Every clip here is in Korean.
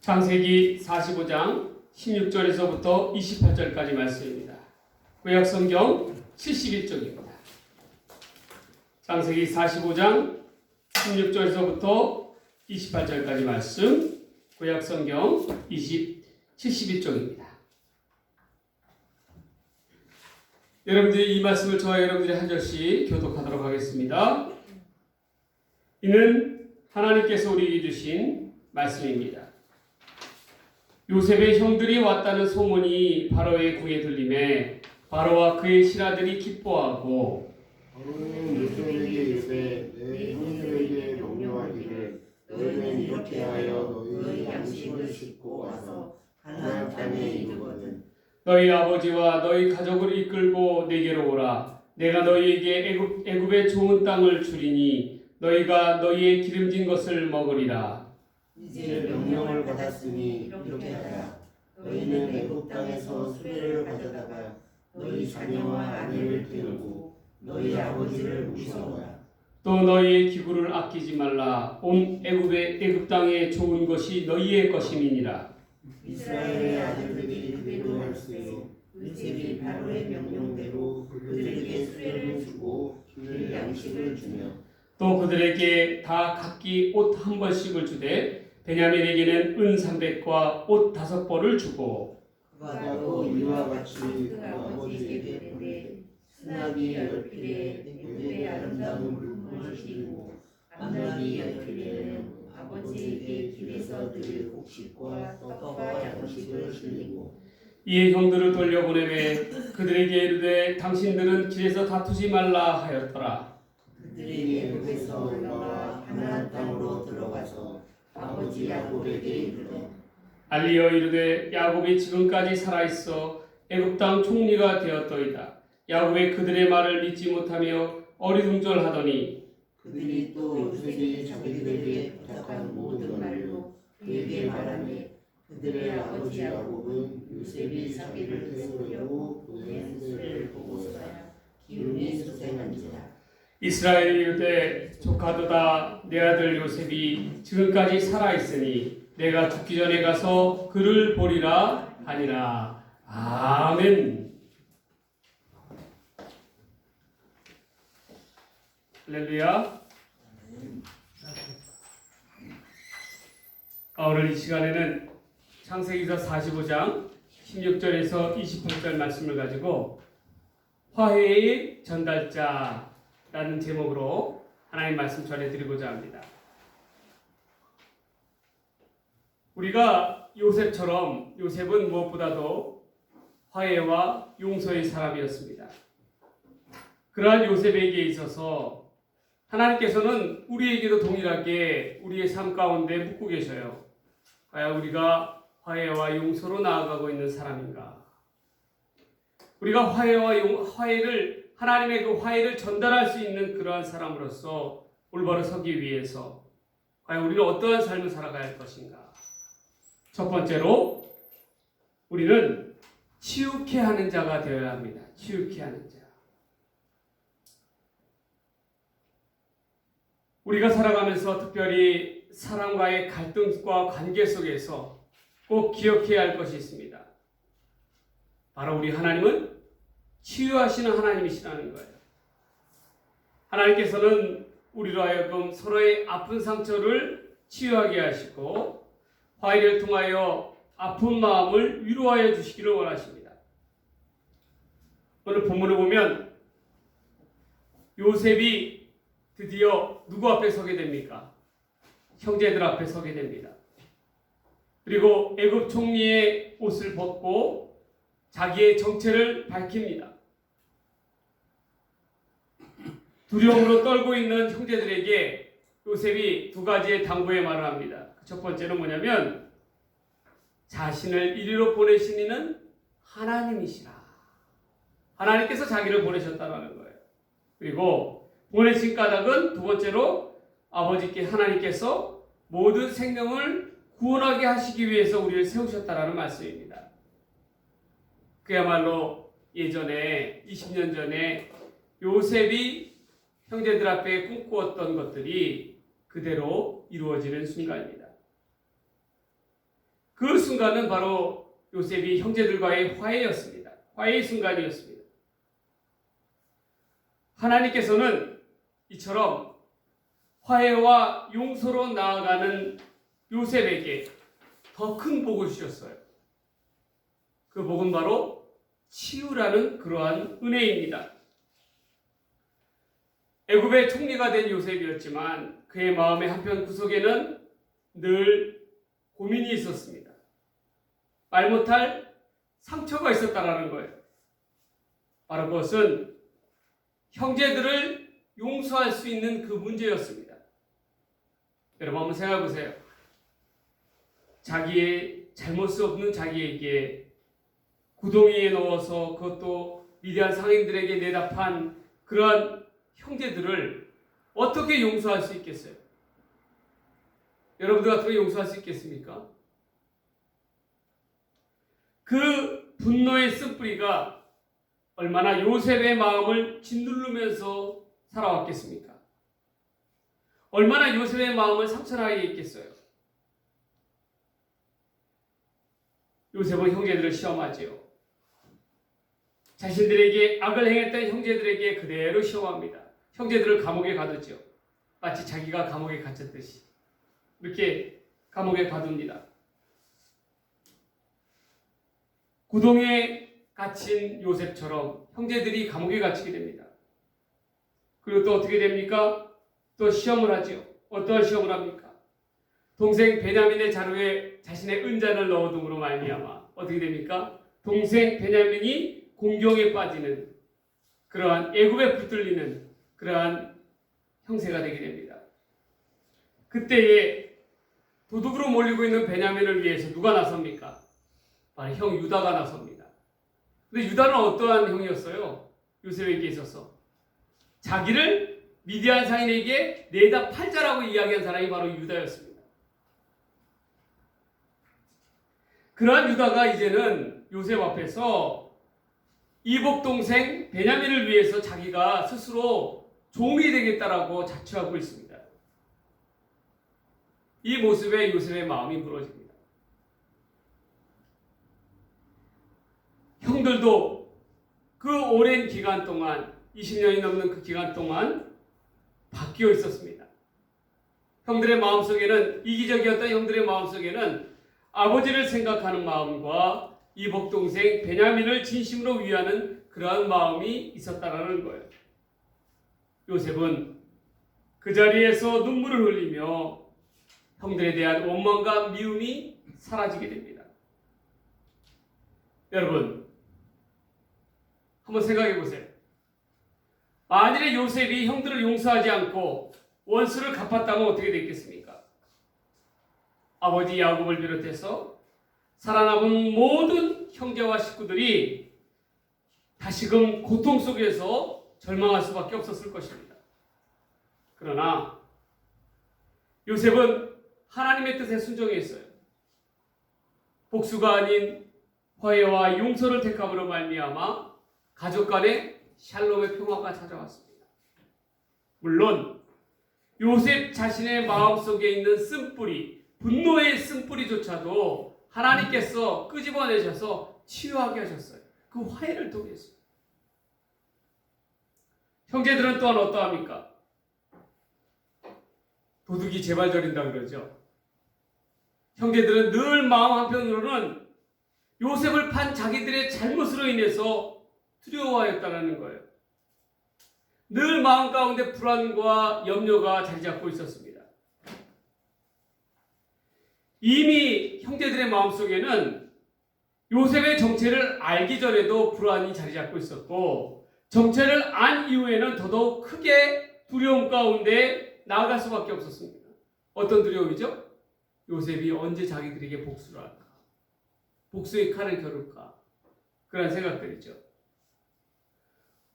창세기 45장 16절에서부터 28절까지 말씀입니다. 구약성경 71쪽입니다. 창세기 45장 16절에서부터 28절까지 말씀, 구약성경 71쪽입니다. 여러분들이 이 말씀을 저와 여러분들이 한 절씩 교독하도록 하겠습니다. 이는 하나님께서 우리에게 주신 말씀입니다. 요셉의 형들이 왔다는 소문이 바로의 궁에 들림에 바로와 그의 신하들이 기뻐하고 바로는 요셉에게 이르되 내 형들에게 명령하기를 너희는 이렇게 하여 너희 양식을 싣고 와서 가나안 땅에 이르거든 너희 아버지와 너희 가족을 이끌고 내게로 오라. 내가 너희에게 애굽의 좋은 땅을 주리니 너희가 너희의 기름진 것을 먹으리라. 이제 명령을 받았으니 이렇게 하라. 너희는 애굽 땅에서 수레를 가져다가 너희 자녀와 아내를 데리고 너희 아버지를 모셔오라. 또 너희의 기구를 아끼지 말라. 온 애굽 땅의 좋은 것이 너희의 것임이니라. 이스라엘의 아들들이 그대로 할수에 요셉이 바로의 명령대로 그들에게 수레를 주고 그 양식을 주며 또 그들에게 다 각기 옷 한 벌씩을 주되 베냐민에게는 은 300과 옷 5벌을 주고 그가 또 이와 같이 그 아버지에게 보내 수납이 10필에 애굽의 아름다운 물품을 주고 암낙이 10필에는 아버지에게 길에서 늘 곡식과 떡과 양식을 주고 이에 형들을 돌려보내매 그들에게 이르되 당신들은 길에서 다투지 말라 하였더라. 그들이 애굽에서 올라와 가나안 땅으로 들어가서 아버지 야곱에게 이르되 알리어 이르되 야곱이 지금까지 살아있어 애굽 땅 총리가 되었더이다. 야곱이 그들의 말을 믿지 못하며 어리둥절하더니 그들이 또 요셉이 자기들에게 부탁한 모든 말로 그에게 말하매 그들의 아버지 야곱은 요셉이 자기를 세우려고 보낸 수레를 보고서야 기운이 솟아난지라. 이스라엘이 이르되 조카도다. 내 아들 요셉이 지금까지 살아있으니 내가 죽기 전에 가서 그를 보리라 하니라. 아멘. 할렐루야. 오늘 이 시간에는 창세기서 45장 16절에서 28절 말씀을 가지고 화해의 전달자라는 제목으로 하나님 말씀 전해드리고자 합니다. 우리가 요셉은 무엇보다도 화해와 용서의 사람이었습니다. 그러한 요셉에게 있어서 하나님께서는 우리에게도 동일하게 우리의 삶 가운데 묻고 계셔요. 과연 우리가 화해와 용서로 나아가고 있는 사람인가? 우리가 화해를 하나님의 그 화해를 전달할 수 있는 그러한 사람으로서 올바로 서기 위해서 과연 우리는 어떠한 삶을 살아가야 할 것인가? 첫 번째로 우리는 치유케 하는 자가 되어야 합니다. 치유케 하는 자. 우리가 살아가면서 특별히 사람과의 갈등과 관계 속에서 꼭 기억해야 할 것이 있습니다. 바로 우리 하나님은 치유하시는 하나님이시라는 거예요. 하나님께서는 우리로 하여금 서로의 아픈 상처를 치유하게 하시고 화해를 통하여 아픈 마음을 위로하여 주시기를 원하십니다. 오늘 본문을 보면 요셉이 드디어 누구 앞에 서게 됩니까? 형제들 앞에 서게 됩니다. 그리고 애굽 총리의 옷을 벗고 자기의 정체를 밝힙니다. 두려움으로 떨고 있는 형제들에게 요셉이 두 가지의 당부의 말을 합니다. 첫 번째는 뭐냐면 자신을 이리로 보내신 이는 하나님이시라. 하나님께서 자기를 보내셨다는 거예요. 그리고 보내신 까닭은 두 번째로 아버지께 하나님께서 모든 생명을 구원하게 하시기 위해서 우리를 세우셨다라는 말씀입니다. 그야말로 예전에 20년 전에 요셉이 형제들 앞에 꿈꾸었던 것들이 그대로 이루어지는 순간입니다. 그 순간은 바로 요셉이 형제들과의 화해였습니다. 화해의 순간이었습니다. 하나님께서는 이처럼 화해와 용서로 나아가는 요셉에게 더 큰 복을 주셨어요. 그 복은 바로 치유라는 그러한 은혜입니다. 애굽의 총리가 된 요셉이었지만 그의 마음의 한편 구석에는 늘 고민이 있었습니다. 말 못할 상처가 있었다라는 거예요. 바로 그것은 형제들을 용서할 수 있는 그 문제였습니다. 여러분 한번 생각해 보세요. 자기의 잘못이 없는 자기에게 구덩이에 넣어서 그것도 미디안 상인들에게 내다 판 그러한 형제들을 어떻게 용서할 수 있겠어요? 여러분들 같으면 용서할 수 있겠습니까? 그 분노의 쓴뿌리가 얼마나 요셉의 마음을 짓누르면서 살아왔겠습니까? 얼마나 요셉의 마음을 상처나게 했겠어요? 요셉은 형제들을 시험하지요. 자신들에게 악을 행했던 형제들에게 그대로 시험합니다. 형제들을 감옥에 가뒀죠. 마치 자기가 감옥에 갇혔듯이 이렇게 감옥에 가둡니다. 구덩이에 갇힌 요셉처럼 형제들이 감옥에 갇히게 됩니다. 그리고 또 어떻게 됩니까? 또 시험을 하죠. 어떠한 시험을 합니까? 동생 베냐민의 자루에 자신의 은잔을 넣어둠으로 말미암아 어떻게 됩니까? 동생 베냐민이 공경에 빠지는 그러한 애굽에 붙들리는 그러한 형세가 되게 됩니다. 그때에 도둑으로 몰리고 있는 베냐민을 위해서 누가 나섭니까? 바로 형 유다가 나섭니다. 근데 유다는 어떠한 형이었어요? 요셉에게 있어서 자기를 미디안 상인에게 내다 팔자라고 이야기한 사람이 바로 유다였습니다. 그러한 유다가 이제는 요셉 앞에서 이복 동생 베냐민을 위해서 자기가 스스로 종이 되겠다라고 자처하고 있습니다. 이 모습에 요셉의 마음이 무너집니다. 형들도 그 오랜 기간 동안 20년이 넘는 그 기간 동안 바뀌어 있었습니다. 형들의 마음속에는 이기적이었던 형들의 마음속에는 아버지를 생각하는 마음과 이복 동생 베냐민을 진심으로 위하는 그러한 마음이 있었다라는 거예요. 요셉은 그 자리에서 눈물을 흘리며 형들에 대한 원망과 미움이 사라지게 됩니다. 여러분, 한번 생각해 보세요. 만일에 요셉이 형들을 용서하지 않고 원수를 갚았다면 어떻게 됐겠습니까? 아버지 야곱을 비롯해서 살아남은 모든 형제와 식구들이 다시금 고통 속에서 절망할 수밖에 없었을 것입니다. 그러나 요셉은 하나님의 뜻에 순종했어요. 복수가 아닌 화해와 용서를 택함으로 말미암아 가족 간에 샬롬의 평화가 찾아왔습니다. 물론 요셉 자신의 마음속에 있는 쓴뿌리, 분노의 쓴뿌리조차도 하나님께서 끄집어내셔서 치유하게 하셨어요. 그 화해를 통해서. 형제들은 또한 어떠합니까? 도둑이 제발 저린다 그러죠. 형제들은 늘 마음 한편으로는 요셉을 판 자기들의 잘못으로 인해서 두려워하였다는 거예요. 늘 마음 가운데 불안과 염려가 자리 잡고 있었습니다. 이미 형제들의 마음속에는 요셉의 정체를 알기 전에도 불안이 자리 잡고 있었고 정체를 안 이후에는 더더욱 크게 두려움 가운데 나아갈 수밖에 없었습니다. 어떤 두려움이죠? 요셉이 언제 자기들에게 복수를 할까? 복수의 칼을 겨룰까? 그런 생각들이죠.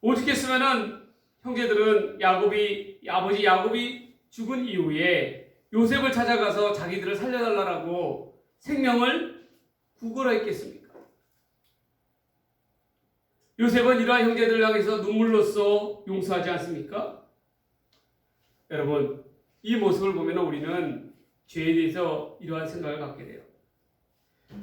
오죽했으면은 형제들은 아버지 야곱이 죽은 이후에 요셉을 찾아가서 자기들을 살려달라고 생명을 구걸하 했겠습니까? 요셉은 이러한 형제들을 향해서 눈물로써 용서하지 않습니까? 여러분, 이 모습을 보면 우리는 죄에 대해서 이러한 생각을 갖게 돼요.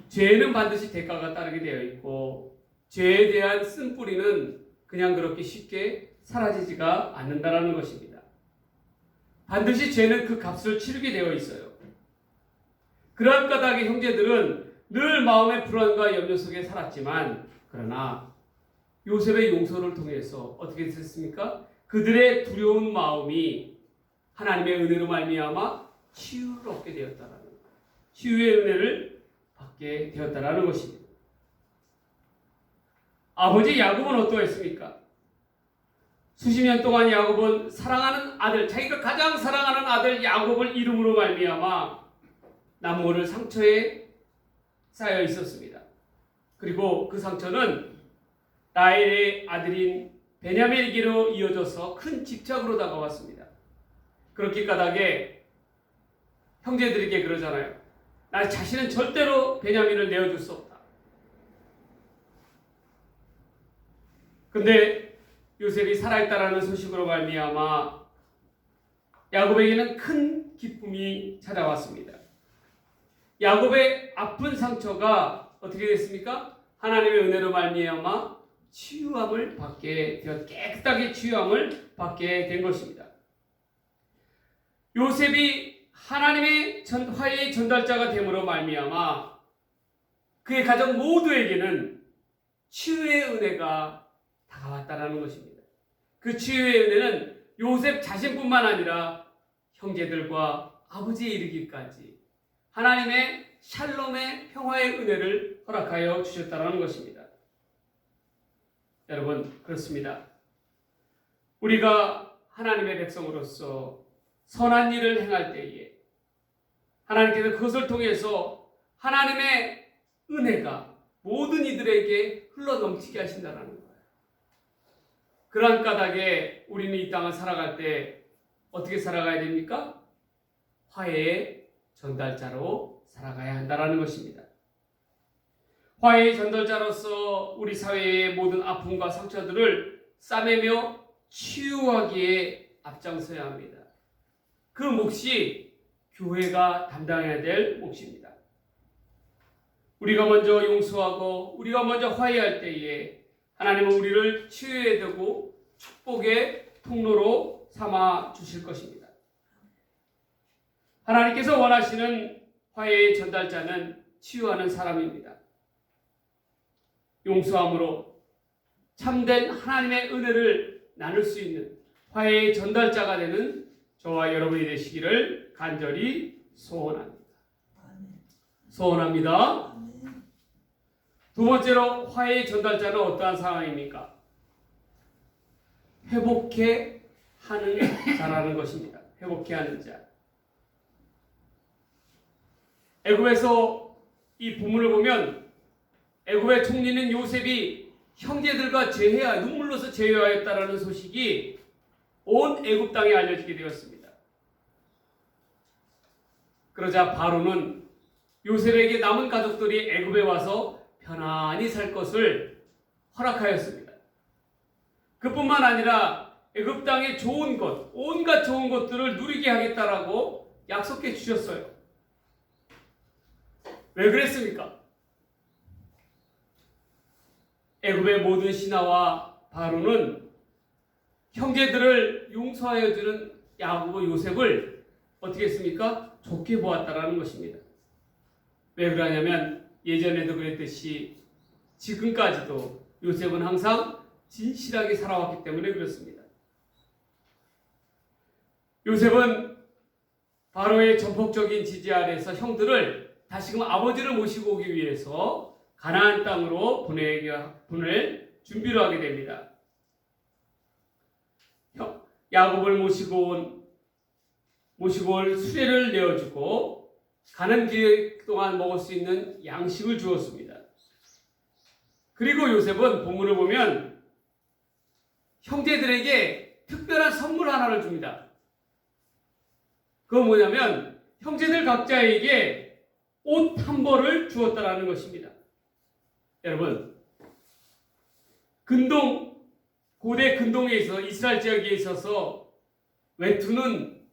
죄는 반드시 대가가 따르게 되어 있고 죄에 대한 쓴뿌리는 그냥 그렇게 쉽게 사라지지가 않는다라는 것입니다. 반드시 죄는 그 값을 치르게 되어 있어요. 그러한 까닭에 형제들은 늘 마음의 불안과 염려 속에 살았지만 그러나 요셉의 용서를 통해서 어떻게 됐습니까? 그들의 두려운 마음이 하나님의 은혜로 말미암아 치유를 얻게 되었다라는 거예요. 치유의 은혜를 받게 되었다라는 것입니다. 아버지 야곱은 어떠했습니까? 수십 년 동안 야곱은 사랑하는 아들, 자기가 가장 사랑하는 아들 야곱을 이름으로 말미암아 남모를 상처에 쌓여 있었습니다. 그리고 그 상처는 라헬의 아들인 베냐민에게로 이어져서 큰 집착으로 다가왔습니다. 그렇기 까닭에 형제들에게 그러잖아요. 나 자신은 절대로 베냐민을 내어줄 수 없다. 근데 요셉이 살아있다라는 소식으로 말미암아 야곱에게는 큰 기쁨이 찾아왔습니다. 야곱의 아픈 상처가 어떻게 됐습니까? 하나님의 은혜로 말미암아 치유함을 받게 되었, 깨끗하게 치유함을 받게 된 것입니다. 요셉이 하나님의 화해의 전달자가 됨으로 말미암아 그의 가족 모두에게는 치유의 은혜가 다가왔다라는 것입니다. 그 치유의 은혜는 요셉 자신뿐만 아니라 형제들과 아버지에 이르기까지 하나님의 샬롬의 평화의 은혜를 허락하여 주셨다라는 것입니다. 여러분, 그렇습니다. 우리가 하나님의 백성으로서 선한 일을 행할 때에 하나님께서 그것을 통해서 하나님의 은혜가 모든 이들에게 흘러넘치게 하신다는 거예요. 그러한 까닭에 우리는 이 땅을 살아갈 때 어떻게 살아가야 됩니까? 화해의 전달자로 살아가야 한다는 것입니다. 화해의 전달자로서 우리 사회의 모든 아픔과 상처들을 싸매며 치유하기에 앞장서야 합니다. 그 몫이 교회가 담당해야 될 몫입니다. 우리가 먼저 용서하고 우리가 먼저 화해할 때에 하나님은 우리를 치유해 두고 축복의 통로로 삼아 주실 것입니다. 하나님께서 원하시는 화해의 전달자는 치유하는 사람입니다. 용서함으로 참된 하나님의 은혜를 나눌 수 있는 화해의 전달자가 되는 저와 여러분이 되시기를 간절히 소원합니다. 소원합니다. 두 번째로 화해의 전달자는 어떠한 상황입니까? 회복해 하는 자라는 것입니다. 회복해 하는 자. 애굽에서 이 본문을 보면 애굽의 총리는 요셉이 형제들과 눈물로서 제외하였다라는 소식이 온 애굽 땅에 알려지게 되었습니다. 그러자 바로는 요셉에게 남은 가족들이 애굽에 와서 편안히 살 것을 허락하였습니다. 그뿐만 아니라 애굽 땅의 좋은 것, 온갖 좋은 것들을 누리게 하겠다라고 약속해 주셨어요. 왜 그랬습니까? 애굽의 모든 신하와 바로는 형제들을 용서하여 주는 야곱과 요셉을 어떻게 했습니까? 좋게 보았다라는 것입니다. 왜 그러냐면 예전에도 그랬듯이 지금까지도 요셉은 항상 진실하게 살아왔기 때문에 그렇습니다. 요셉은 바로의 전폭적인 지지 아래에서 형들을 다시금 아버지를 모시고 오기 위해서 가나안 땅으로 보낼 준비를 하게 됩니다. 야곱을 모시고 올 수레를 내어주고 가는 길 동안 먹을 수 있는 양식을 주었습니다. 그리고 요셉은 본문을 보면 형제들에게 특별한 선물 하나를 줍니다. 그건 뭐냐면 형제들 각자에게 옷 한 벌을 주었다라는 것입니다. 여러분, 고대 근동에 있어서 이스라엘 지역에 있어서 외투는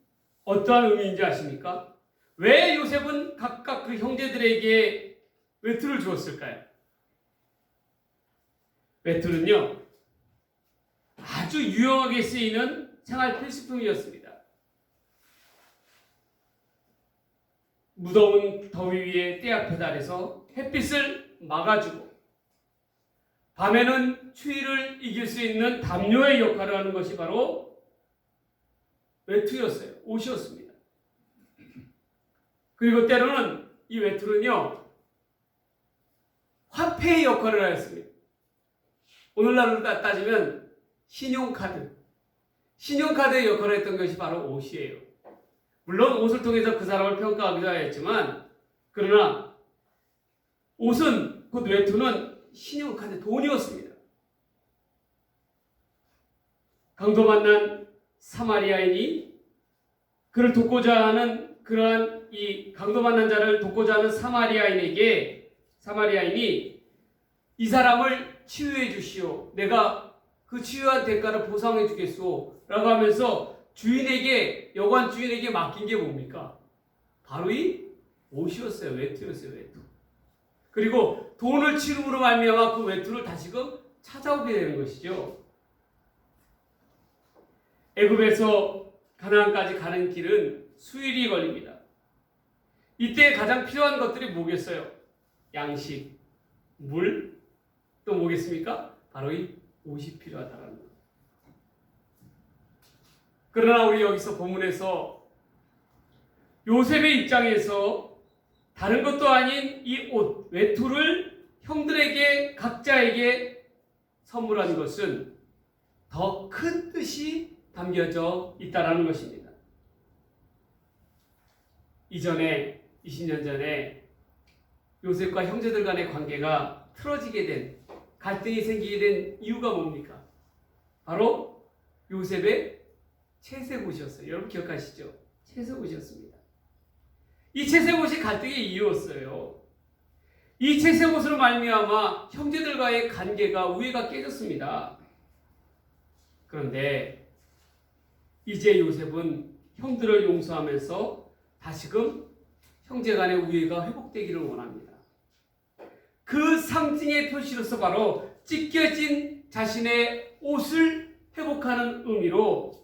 어떠한 의미인지 아십니까? 왜 요셉은 각각 그 형제들에게 외투를 주었을까요? 외투는요, 아주 유용하게 쓰이는 생활 필수품이었습니다. 무더운 더위 위에 떼약 페달에서 햇빛을 막아주고, 밤에는 추위를 이길 수 있는 담요의 역할을 하는 것이 바로 외투였어요. 옷이었습니다. 그리고 때로는 이 외투는요, 화폐의 역할을 하였습니다. 오늘날로 따지면 신용카드의 역할을 했던 것이 바로 옷이에요. 물론 옷을 통해서 그 사람을 평가하기도 하였지만, 그러나 옷은, 곧 외투는 신용카드, 돈이었습니다. 강도 만난 사마리아인이 그를 돕고자 하는, 그러한 이 강도 만난 자를 돕고자 하는 사마리아인이 이 사람을 치유해 주시오, 내가 그 치유한 대가를 보상해 주겠소 라고 하면서 여관 주인에게 맡긴 게 뭡니까? 바로 이 옷이었어요. 외투였어요. 외투. 그리고 돈을 치름으로 말미암아 그 외투를 다시금 찾아오게 되는 것이죠. 애굽에서 가나안까지 가는 길은 수일이 걸립니다. 이때 가장 필요한 것들이 뭐겠어요? 양식, 물, 또 뭐겠습니까? 바로 이 옷이 필요하다는 것. 그러나 우리 여기서 본문에서 요셉의 입장에서 다른 것도 아닌 이 옷, 외투를 형들에게 각자에게 선물한 것은 더 큰 뜻이 담겨져 있다는 것입니다. 이전에 20년 전에 요셉과 형제들 간의 관계가 틀어지게 된, 갈등이 생기게 된 이유가 뭡니까? 바로 요셉의 채색옷이었어요. 여러분 기억하시죠? 채색옷이었습니다. 이 채색옷이 갈등의 이유였어요. 이 채색옷으로 말미암아 형제들과의 관계가, 우애가 깨졌습니다. 그런데 이제 요셉은 형들을 용서하면서 다시금 형제 간의 우애가 회복되기를 원합니다. 그 상징의 표시로서 바로 찢겨진 자신의 옷을 회복하는 의미로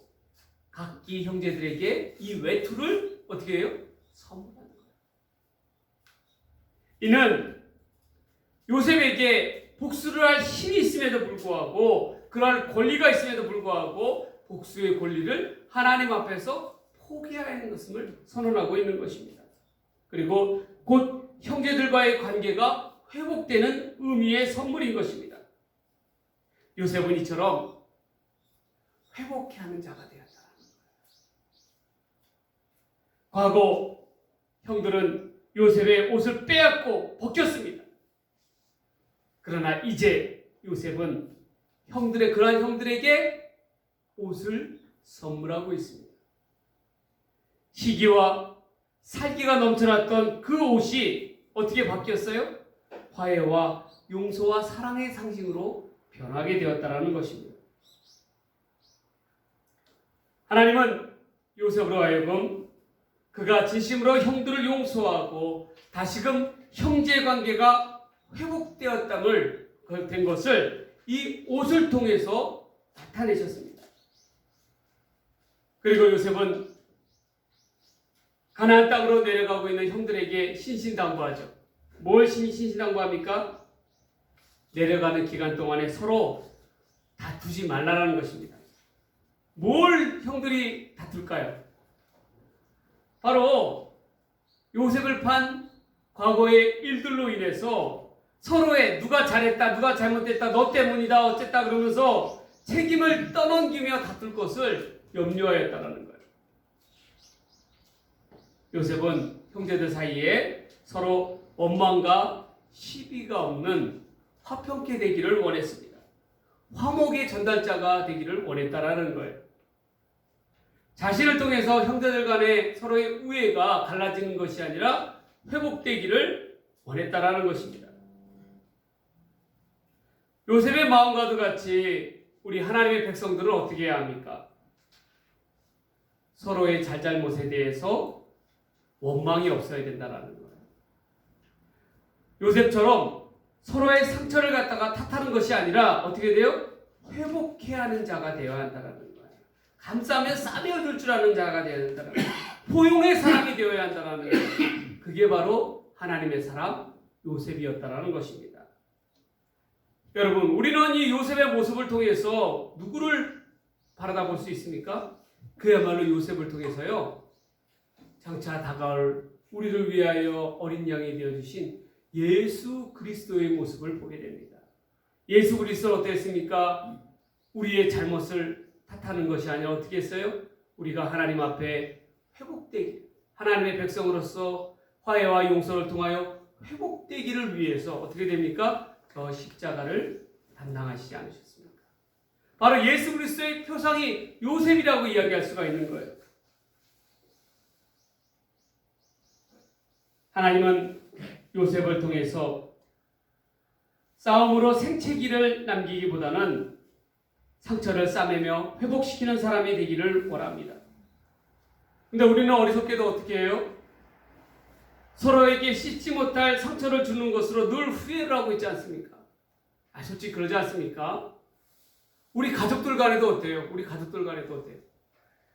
각기 형제들에게 이 외투를 어떻게 해요? 선물하는 거예요. 이는 요셉에게 복수를 할 힘이 있음에도 불구하고, 그러한 권리가 있음에도 불구하고 복수의 권리를 하나님 앞에서 포기해야 하는 것을 선언하고 있는 것입니다. 그리고 곧 형제들과의 관계가 회복되는 의미의 선물인 것입니다. 요셉은 이처럼 회복해야 하는 자가 되었다. 과거 형들은 요셉의 옷을 빼앗고 벗겼습니다. 그러나 이제 요셉은 그러한 형들에게 옷을 선물하고 있습니다. 시기와 살기가 넘쳐났던 그 옷이 어떻게 바뀌었어요? 화해와 용서와 사랑의 상징으로 변하게 되었다는 것입니다. 하나님은 요셉으로 하여금 그가 진심으로 형들을 용서하고 다시금 형제 관계가 회복되었다는 된 것을 이 옷을 통해서 나타내셨습니다. 그리고 요셉은 가나안 땅으로 내려가고 있는 형들에게 신신당부하죠. 뭘 신신당부합니까? 내려가는 기간 동안에 서로 다투지 말라는 것입니다. 뭘 형들이 다툴까요? 바로 요셉을 판 과거의 일들로 인해서 서로의 누가 잘했다, 누가 잘못됐다, 너 때문이다, 어쨌다 그러면서 책임을 떠넘기며 다툴 것을 염려하였다는 거예요. 요셉은 형제들 사이에 서로 원망과 시비가 없는 화평케 되기를 원했습니다. 화목의 전달자가 되기를 원했다라는 거예요. 자신을 통해서 형제들 간의 서로의 우애가 갈라지는 것이 아니라 회복되기를 원했다라는 것입니다. 요셉의 마음과도 같이 우리 하나님의 백성들은 어떻게 해야 합니까? 서로의 잘잘못에 대해서 원망이 없어야 된다는 거예요. 요셉처럼 서로의 상처를 갖다가 탓하는 것이 아니라 어떻게 돼요? 회복해야 하는 자가 되어야 한다는 거예요. 감싸면 쌈이 얻을 줄 아는 자가 되어야 한다는 거예요. 포용의 사람이 되어야 한다는 거예요. 그게 바로 하나님의 사람 요셉이었다라는 것입니다. 여러분, 우리는 이 요셉의 모습을 통해서 누구를 바라다 볼 수 있습니까? 그야말로 요셉을 통해서요, 장차 다가올 우리를 위하여 어린 양이 되어주신 예수 그리스도의 모습을 보게 됩니다. 예수 그리스도는 어땠습니까? 우리의 잘못을 탓하는 것이 아니라 어떻게 했어요? 우리가 하나님 앞에 회복되기, 하나님의 백성으로서 화해와 용서를 통하여 회복되기를 위해서 어떻게 됩니까? 저 십자가를 담당하시지 않으셨습니까? 바로 예수 그리스도의 표상이 요셉이라고 이야기할 수가 있는 거예요. 하나님은 요셉을 통해서 싸움으로 생채기를 남기기보다는 상처를 싸매며 회복시키는 사람이 되기를 원합니다. 근데 우리는 어리석게도 어떻게 해요? 서로에게 씻지 못할 상처를 주는 것으로 늘 후회를 하고 있지 않습니까? 솔직히 그러지 않습니까? 우리 가족들 간에도 어때요? 우리 가족들 간에도 어때요?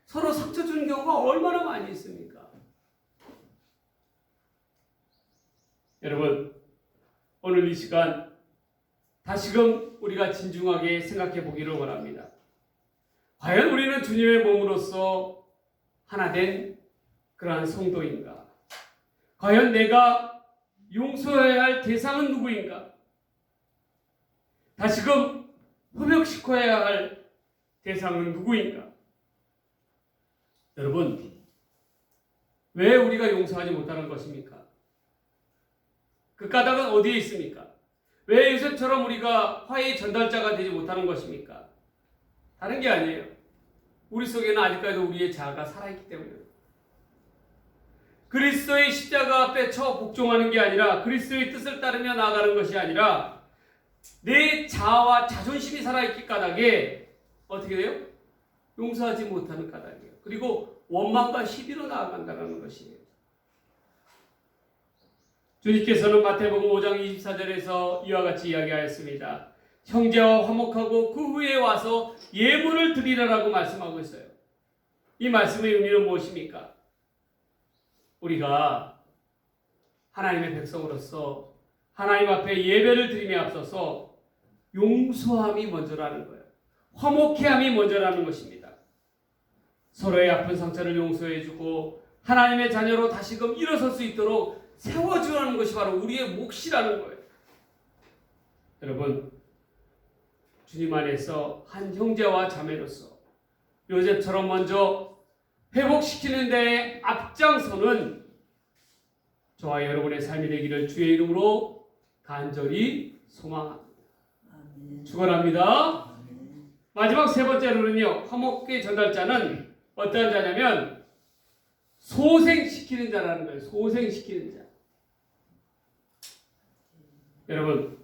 서로 상처 주는 경우가 얼마나 많이 있습니까? 여러분, 오늘 이 시간 다시금 우리가 진중하게 생각해 보기를 원합니다. 과연 우리는 주님의 몸으로서 하나 된 그러한 성도인가? 과연 내가 용서해야 할 대상은 누구인가? 다시금 회복시켜야 할 대상은 누구인가? 여러분, 왜 우리가 용서하지 못하는 것입니까? 그 까닭은 어디에 있습니까? 왜 요셉처럼 우리가 화해의 전달자가 되지 못하는 것입니까? 다른 게 아니에요. 우리 속에는 아직까지도 우리의 자아가 살아있기 때문입니다. 그리스도의 십자가 앞에 처 복종하는 게 아니라 그리스도의 뜻을 따르며 나아가는 것이 아니라 내 자아와 자존심이 살아있기 까닭에 어떻게 돼요? 용서하지 못하는 까닭이에요. 그리고 원망과 시비로 나아간다는 것이에요. 주님께서는 마태복음 5장 24절에서 이와 같이 이야기하였습니다. 형제와 화목하고 그 후에 와서 예물을 드리라라고 말씀하고 있어요. 이 말씀의 의미는 무엇입니까? 우리가 하나님의 백성으로서 하나님 앞에 예배를 드림에 앞서서 용서함이 먼저라는 거예요. 화목해함이 먼저라는 것입니다. 서로의 아픈 상처를 용서해주고 하나님의 자녀로 다시금 일어설 수 있도록 세워주라는 것이 바로 우리의 몫이라는 거예요. 여러분, 주님 안에서 한 형제와 자매로서 요셉처럼 먼저 회복시키는 데에 앞장서는 저와 여러분의 삶이 되기를 주의 이름으로 간절히 소망합니다. 축원합니다. 마지막 세 번째로는요, 화목의 전달자는 어떠한 자냐면 소생시키는 자라는 거예요. 소생시키는 자. 여러분,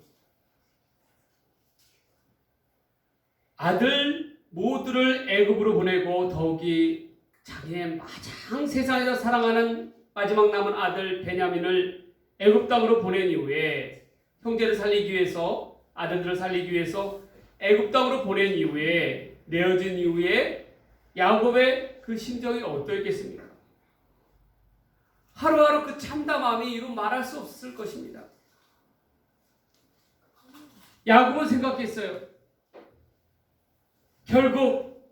아들 모두를 애굽으로 보내고 더욱이 자기의 가장 세상에서 사랑하는 마지막 남은 아들 베냐민을 애굽 땅으로 보낸 이후에 형제를 살리기 위해서 아들들을 살리기 위해서 애굽 땅으로 보낸 이후에 내어진 이후에 야곱의 그 심정이 어떠했겠습니까? 하루하루 그 참담함이 이루 말할 수 없을 것입니다. 야곱은 생각했어요. 결국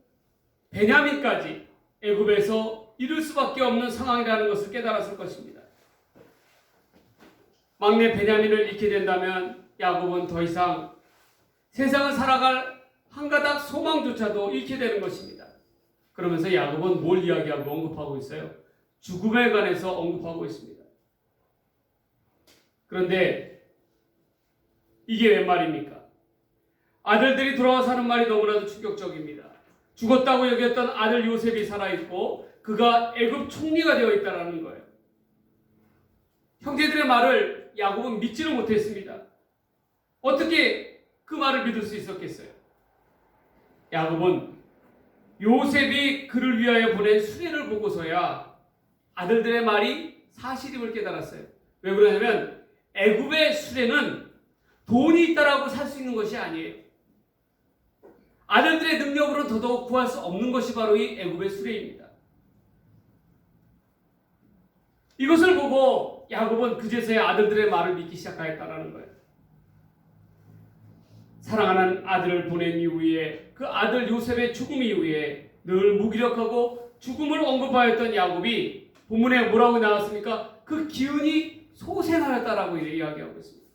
베냐민까지 애굽에서 이룰 수밖에 없는 상황이라는 것을 깨달았을 것입니다. 막내 베냐민을 잃게 된다면 야곱은 더 이상 세상을 살아갈 한 가닥 소망조차도 잃게 되는 것입니다. 그러면서 야곱은 뭘 이야기하고 언급하고 있어요? 죽음에 관해서 언급하고 있습니다. 그런데 이게 웬 말입니까? 아들들이 돌아와서 하는 말이 너무나도 충격적입니다. 죽었다고 여겼던 아들 요셉이 살아있고 그가 애굽 총리가 되어 있다는 거예요. 형제들의 말을 야곱은 믿지를 못했습니다. 어떻게 그 말을 믿을 수 있었겠어요? 야곱은 요셉이 그를 위하여 보낸 수레를 보고서야 아들들의 말이 사실임을 깨달았어요. 왜 그러냐면 애굽의 수레는 돈이 있다라고 살 수 있는 것이 아니에요. 아들들의 능력으로 더더욱 구할 수 없는 것이 바로 이 애굽의 수레입니다. 이것을 보고 야곱은 그제서야 아들들의 말을 믿기 시작하였다는 거예요. 사랑하는 아들을 보낸 이후에 그 아들 요셉의 죽음 이후에 늘 무기력하고 죽음을 언급하였던 야곱이 본문에 뭐라고 나왔습니까? 그 기운이 소생하였다라고 이야기하고 있습니다.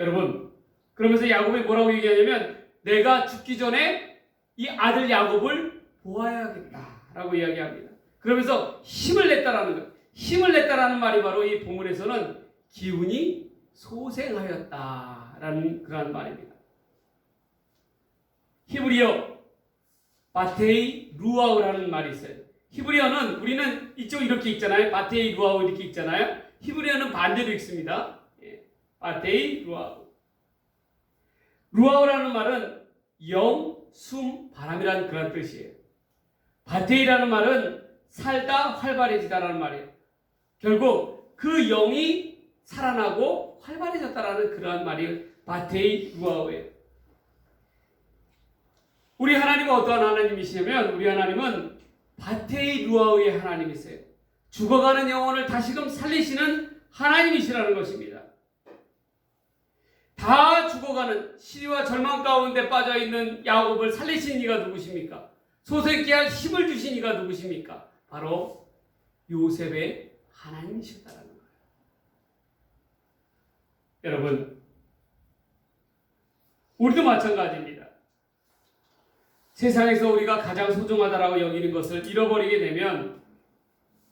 여러분, 그러면서 야곱이 뭐라고 얘기하냐면 내가 죽기 전에 이 아들 야곱을 보아야겠다라고 이야기합니다. 그러면서 힘을 냈다라는 거예요. 힘을 냈다라는 말이 바로 이 본문에서는 기운이 소생하였다라는 그런 말입니다. 히브리어 바테이 루아우라는 말이 있어요. 히브리어는 우리는 이쪽 이렇게 읽잖아요. 바테이 루아우 이렇게 읽잖아요. 히브리어는 반대로 읽습니다. 바테이 루아우. 루아우라는 말은 영, 숨, 바람이라는 그런 뜻이에요. 바테이라는 말은 살다 활발해지다라는 말이에요. 결국 그 영이 살아나고 활발해졌다라는 그러한 말이 바테이 루아우예요. 우리 하나님은 어떠한 하나님이시냐면 우리 하나님은 바테이 루아우의 하나님이세요. 죽어가는 영혼을 다시금 살리시는 하나님이시라는 것입니다. 다 죽어가는 시와 절망 가운데 빠져있는 야곱을 살리신 이가 누구십니까? 소생케 할 힘을 주신 이가 누구십니까? 바로 요셉의 하나님이셨다는 거예요. 여러분, 우리도 마찬가지입니다. 세상에서 우리가 가장 소중하다라고 여기는 것을 잃어버리게 되면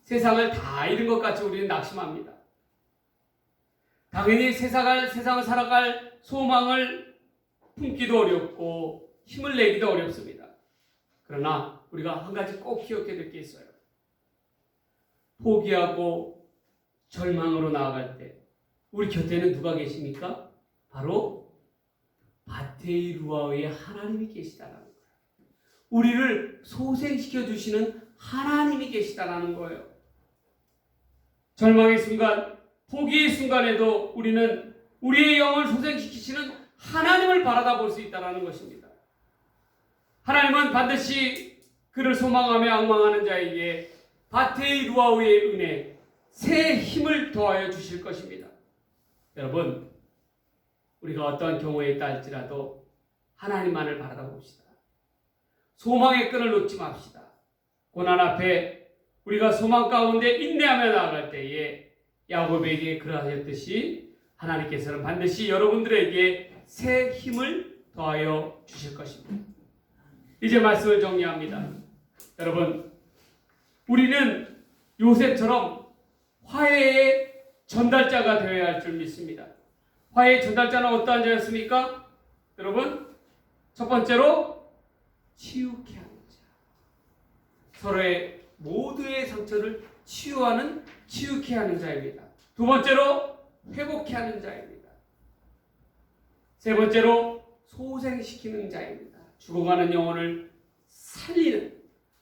세상을 다 잃은 것 같이 우리는 낙심합니다. 당연히 세상을 살아갈 소망을 품기도 어렵고 힘을 내기도 어렵습니다. 그러나 우리가 한 가지 꼭 기억해야 될 게 있어요. 포기하고 절망으로 나아갈 때 우리 곁에는 누가 계십니까? 바로 바테이 루아우의 하나님이 계시다라는 거예요. 우리를 소생시켜 주시는 하나님이 계시다라는 거예요. 절망의 순간, 포기의 순간에도 우리는 우리의 영을 소생시키시는 하나님을 바라다 볼 수 있다는 것입니다. 하나님은 반드시 그를 소망하며 앙망하는 자에게 바테이 루아우의 은혜, 새 힘을 더하여 주실 것입니다. 여러분, 우리가 어떠한 경우에 있다 할지라도 하나님만을 바라다 봅시다. 소망의 끈을 놓지 맙시다. 고난 앞에 우리가 소망 가운데 인내하며 나아갈 때에 야곱에게 그러하였듯이 하나님께서는 반드시 여러분들에게 새 힘을 더하여 주실 것입니다. 이제 말씀을 정리합니다. 여러분, 우리는 요셉처럼 화해의 전달자가 되어야 할 줄 믿습니다. 화해의 전달자는 어떠한 자였습니까? 여러분, 첫 번째로 치유케 하는 자. 서로의 모두의 상처를 치유하는 치유케 하는 자입니다. 두 번째로 회복케 하는 자입니다. 세 번째로 소생시키는 자입니다. 죽어가는 영혼을 살리는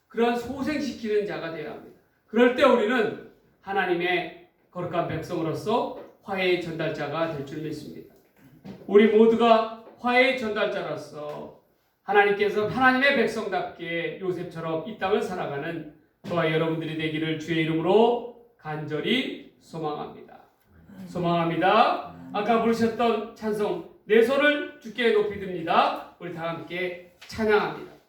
그런 소생시키는 자가 되어야 합니다. 그럴 때 우리는 하나님의 거룩한 백성으로서 화해의 전달자가 될 줄 믿습니다. 우리 모두가 화해의 전달자로서 하나님께서 하나님의 백성답게 요셉처럼 이 땅을 살아가는 저와 여러분들이 되기를 주의 이름으로 간절히 소망합니다. 소망합니다. 아까 부르셨던 찬송 내 손을 주께 높이 듭니다. 우리 다 함께 찬양합니다.